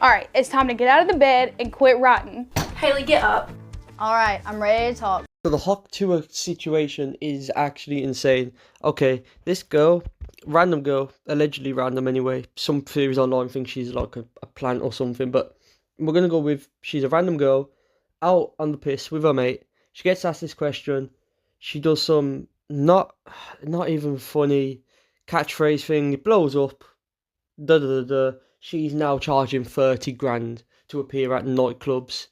All right, it's time to get out of the bed and quit rotting. Haley, get up. All right, I'm ready to talk. So the Hawk Tuah situation is actually insane. Okay, this girl, random girl, allegedly random anyway. Some theories online think she's like a plant or something, but we're gonna go with she's a random girl out on the piss with her mate. She gets asked this question. She does some not even funny catchphrase thing. It blows up. Da da da da. She's now charging 30 grand to appear at nightclubs,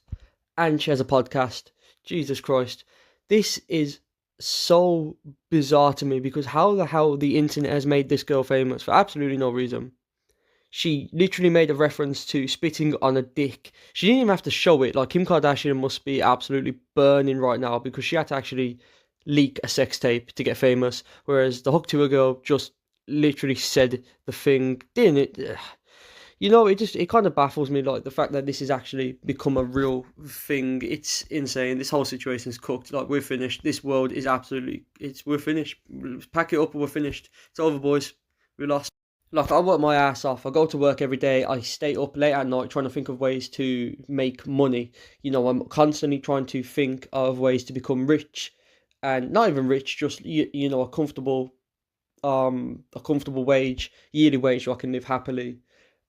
and she has a podcast. Jesus Christ. This is so bizarre to me because how the hell the internet has made this girl famous for absolutely no reason. She literally made a reference to spitting on a dick. She didn't even have to show it. Like, Kim Kardashian must be absolutely burning right now because she had to actually leak a sex tape to get famous, whereas the Hawk Tuah girl just literally said the thing, didn't it? You know, it kind of baffles me, like the fact that this has actually become a real thing. It's insane. This whole situation is cooked. Like, we're finished. This world is we're finished. Pack it up and we're finished. It's over, boys. We lost. Like, I work my ass off. I go to work every day. I stay up late at night trying to think of ways to make money. You know, I'm constantly trying to think of ways to become rich, and not even rich, just you know, a comfortable wage, yearly wage, so I can live happily.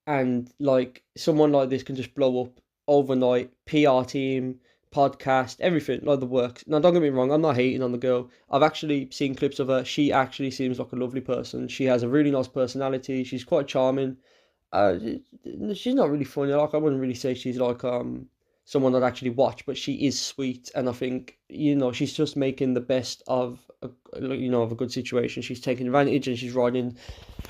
And like someone like this can just blow up overnight. PR team, podcast, everything, like the works. Now, don't get me wrong, I'm not hating on the girl. I've actually seen clips of her. She actually seems like a lovely person. She has a really nice personality. She's quite charming. She's not really funny. Like, I wouldn't really say she's like someone I'd actually watch, but she is sweet, and I think, you know, she's just making the best of of a good situation. She's taking advantage and she's riding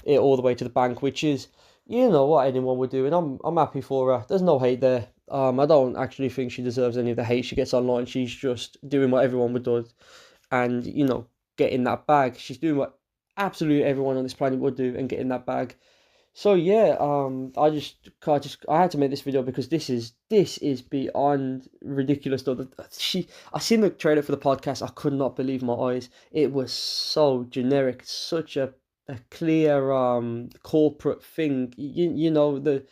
it all the way to the bank, which is, you know, what anyone would do, and I'm happy for her. There's no hate there. I don't actually think she deserves any of the hate she gets online. She's just doing what everyone would do, and, you know, getting that bag. She's doing what absolutely everyone on this planet would do and getting that bag. So yeah, I had to make this video because this is beyond ridiculous. Though I seen the trailer for the podcast. I could not believe my eyes. It was so generic, such a clear corporate thing. You know, the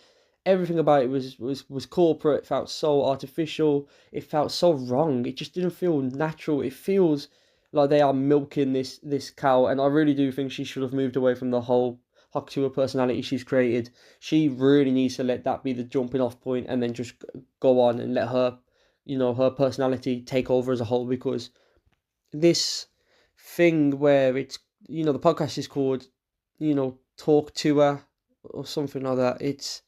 everything about it was corporate. It felt so artificial. It felt so wrong. It just didn't feel natural. It feels like they are milking this cow, and I really do think she should have moved away from the whole Hawk Tuah personality she's created. She really needs to let that be the jumping off point, and then just go on and let her, you know, her personality take over as a whole. Because this thing where it's, you know, the podcast is called, you know, Talk to Her or something like that. It's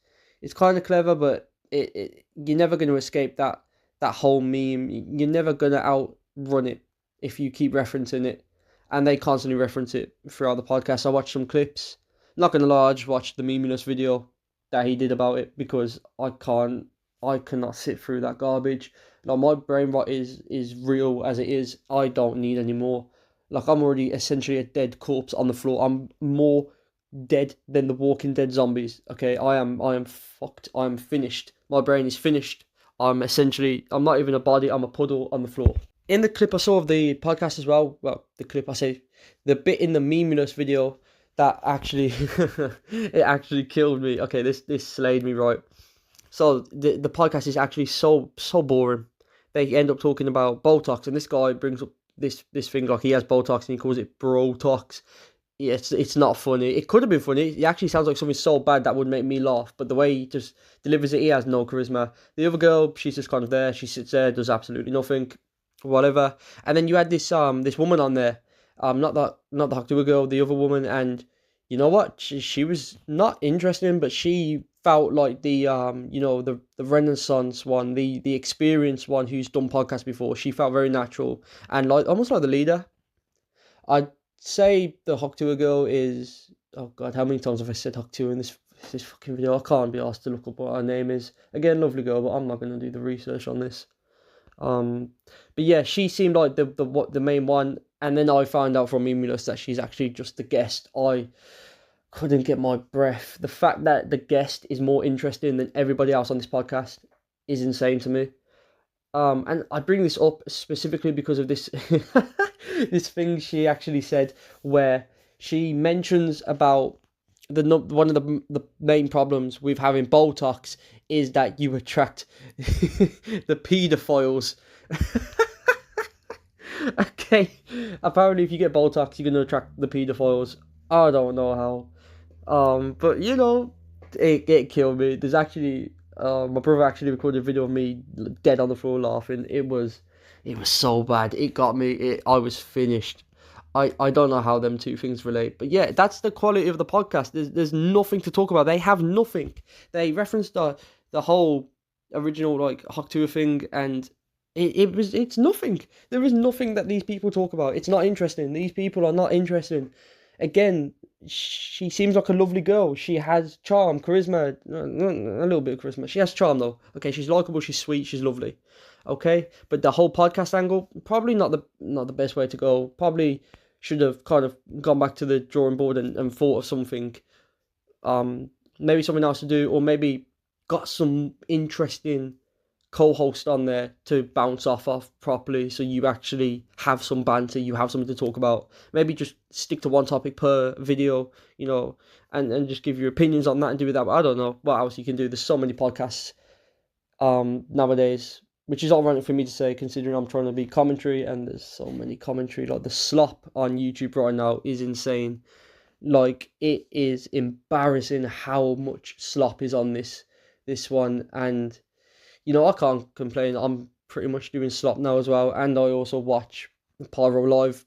kind of clever, but you're never going to escape that whole meme. You're never going to outrun it if you keep referencing it, and they constantly reference it throughout the podcast. I watched some clips. Not gonna lie, I just watched the memeless video that he did about it because I cannot sit through that garbage. Like, my brain rot is real as it is. I don't need any more. Like, I'm already essentially a dead corpse on the floor. I'm more dead than the Walking Dead zombies. Okay, I am fucked. I am finished. My brain is finished. I'm not even a body. I'm a puddle on the floor. In the clip I saw of the podcast as well, the clip, I say, the bit in the memeless video that actually it actually killed me. Okay, this slayed me, right? So the podcast is actually so boring. They end up talking about Botox, and this guy brings up this thing like he has Botox and he calls it Brotox. Yeah, it's not funny. It could have been funny. It actually sounds like something so bad that would make me laugh, but the way he just delivers it, he has no charisma. The other girl, she's just kind of there. She sits there, does absolutely nothing, whatever. And then you had this woman on there, not the Hawk Tuah girl, the other woman, and you know what? She was not interesting, but she felt like the the Renaissance one, the experienced one who's done podcasts before. She felt very natural and like almost like the leader. I'd say the Hawk Tuah girl is, oh god, how many times have I said Hawk Tuah in this fucking video? I can't be asked to look up what her name is. Again, lovely girl, but I'm not gonna do the research on this. But yeah, she seemed like the main one, and then I found out from Emulus that she's actually just the guest. I couldn't get my breath. The fact that the guest is more interesting than everybody else on this podcast is insane to me. And I bring this up specifically because of this this thing she actually said, where she mentions about one of the main problems with having Botox is that you attract the paedophiles. Okay, apparently if you get Botox, you're gonna attract the paedophiles. I don't know how. But you know, it killed me. There's actually my brother actually recorded a video of me dead on the floor laughing. It was so bad. It got me. I was finished. I don't know how them two things relate, but yeah, that's the quality of the podcast. There's nothing to talk about. They have nothing. They referenced the whole original like Hawk Tuah thing, and it's nothing. There is nothing that these people talk about. It's not interesting. These people are not interesting. Again, she seems like a lovely girl. She has charm, charisma, a little bit of charisma. She has charm though. Okay, she's likable, she's sweet, she's lovely. Okay, but the whole podcast angle, probably not the best way to go. Probably should have kind of gone back to the drawing board and thought of something, maybe something else to do, or maybe got some interesting co-host on there to bounce off properly, so you actually have some banter, you have something to talk about. Maybe just stick to one topic per video, and just give your opinions on that and do with that. But I don't know what else you can do. There's so many podcasts nowadays, which is ironic for me to say considering I'm trying to be commentary, and there's so many commentary. Like the slop on YouTube right now is insane. Like it is embarrassing how much slop is on this one, and I can't complain. I'm pretty much doing slop now as well, and I also watch Pyro Live,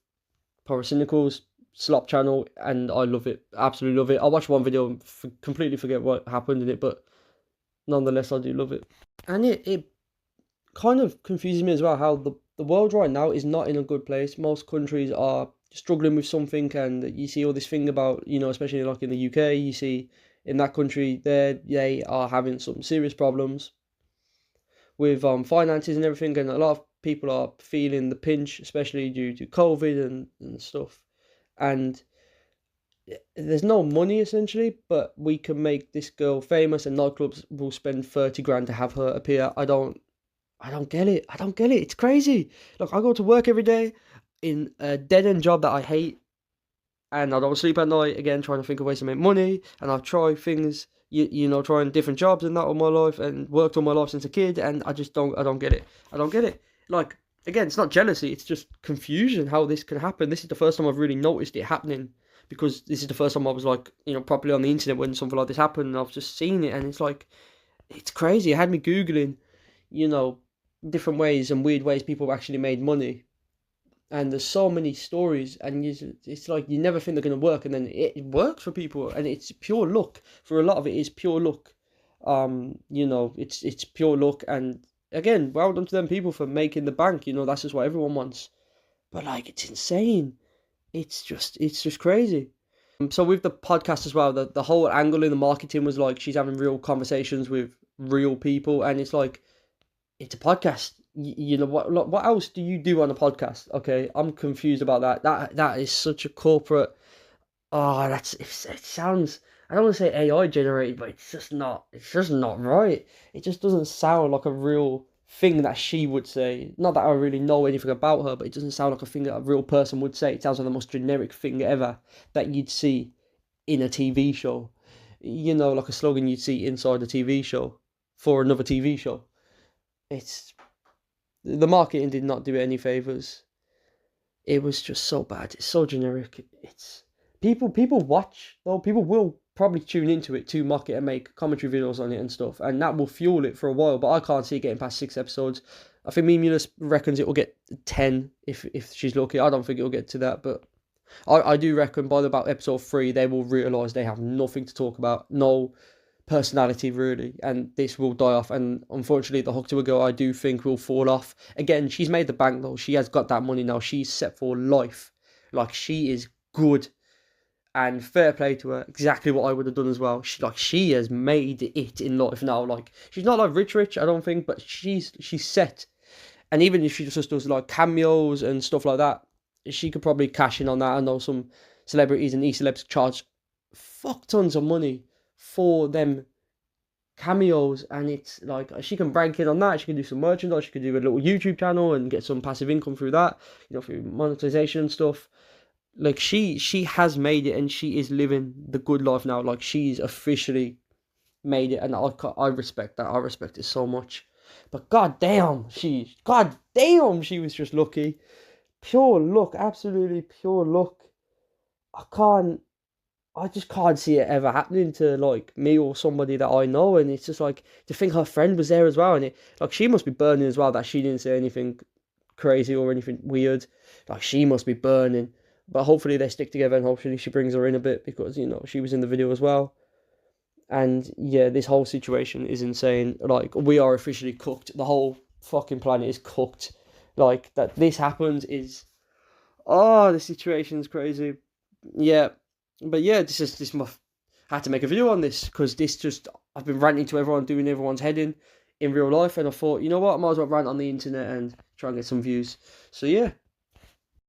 Pyro Cynical's slop channel, and I love it, absolutely love it. I watched one video and completely forget what happened in it, but nonetheless I do love it. And it kind of confuses me as well how the world right now is not in a good place. Most countries are struggling with something, and you see all this thing about, especially like in the UK, you see in that country they are having some serious problems with finances and everything, and a lot of people are feeling the pinch, especially due to COVID and stuff. And there's no money essentially, but we can make this girl famous, and nightclubs will spend 30 grand to have her appear. I don't get it. I don't get it. It's crazy. Look, I go to work every day in a dead end job that I hate, and I don't sleep at night, again trying to think of ways to make money, and I've tried things, trying different jobs and that all my life, and worked all my life since a kid, and I don't get it. I don't get it. Like, again, it's not jealousy, it's just confusion how this can happen. This is the first time I've really noticed it happening, because this is the first time I was like, properly on the internet when something like this happened, and I've just seen it, and it's like, it's crazy. It had me Googling, different ways and weird ways people have actually made money. And there's so many stories, and it's like you never think they're going to work, and then it works for people, and it's pure luck. For a lot of it is pure luck. It's pure luck, and again, well done to them people for making the bank. That's just what everyone wants. But like, it's insane. It's just crazy. So with the podcast as well, the whole angle in the marketing was like she's having real conversations with real people, and it's like, it's a podcast. What else do you do on a podcast? Okay, I'm confused about that. That is such a corporate. Oh, it sounds. I don't want to say AI generated, but it's just not. It's just not right. It just doesn't sound like a real thing that she would say. Not that I really know anything about her, but it doesn't sound like a thing that a real person would say. It sounds like the most generic thing ever that you'd see in a TV show. Like a slogan you'd see inside a TV show for another TV show. The marketing did not do it any favors. It was just so bad. It's so generic. It's people watch though. People will probably tune into it to mock it and make commentary videos on it and stuff, and that will fuel it for a while. But I can't see it getting past 6 episodes. I think Mulus reckons it will get 10 if she's lucky. I don't think it will get to that, but I do reckon by about episode 3 they will realise they have nothing to talk about, no personality really, and this will die off. And unfortunately the Hawk Tuah girl, I do think, will fall off. Again, she's made the bank though. She has got that money now. She's set for life. Like, she is good, and fair play to her. Exactly what I would have done as well. She has made it in life now. Like, she's not like rich I don't think, but she's set. And even if she just does like cameos and stuff like that, she could probably cash in on that. I know some celebrities and e-celebs charge fuck tons of money for them cameos, and it's like she can bank in on that. She can do some merchandise, she could do a little YouTube channel and get some passive income through that, through monetization and stuff. like she has made it, and she is living the good life now. Like, she's officially made it, and I respect that. I respect it so much. But god damn, she was just lucky. Pure luck, absolutely pure luck. I can't, I just can't see it ever happening to like me or somebody that I know. And it's just like, to think her friend was there as well, and it, like, she must be burning as well that she didn't say anything crazy or anything weird. Like, she must be burning. But hopefully they stick together, and hopefully she brings her in a bit, because she was in the video as well. And yeah, this whole situation is insane. Like, we are officially cooked. The whole fucking planet is cooked. Like, that this happens is, oh, the situation's crazy. Yeah, but yeah, this my, I had to make a video on this, because this just, I've been ranting to everyone, doing everyone's head in real life, and I thought, you know what, I might as well rant on the internet and try and get some views. So yeah,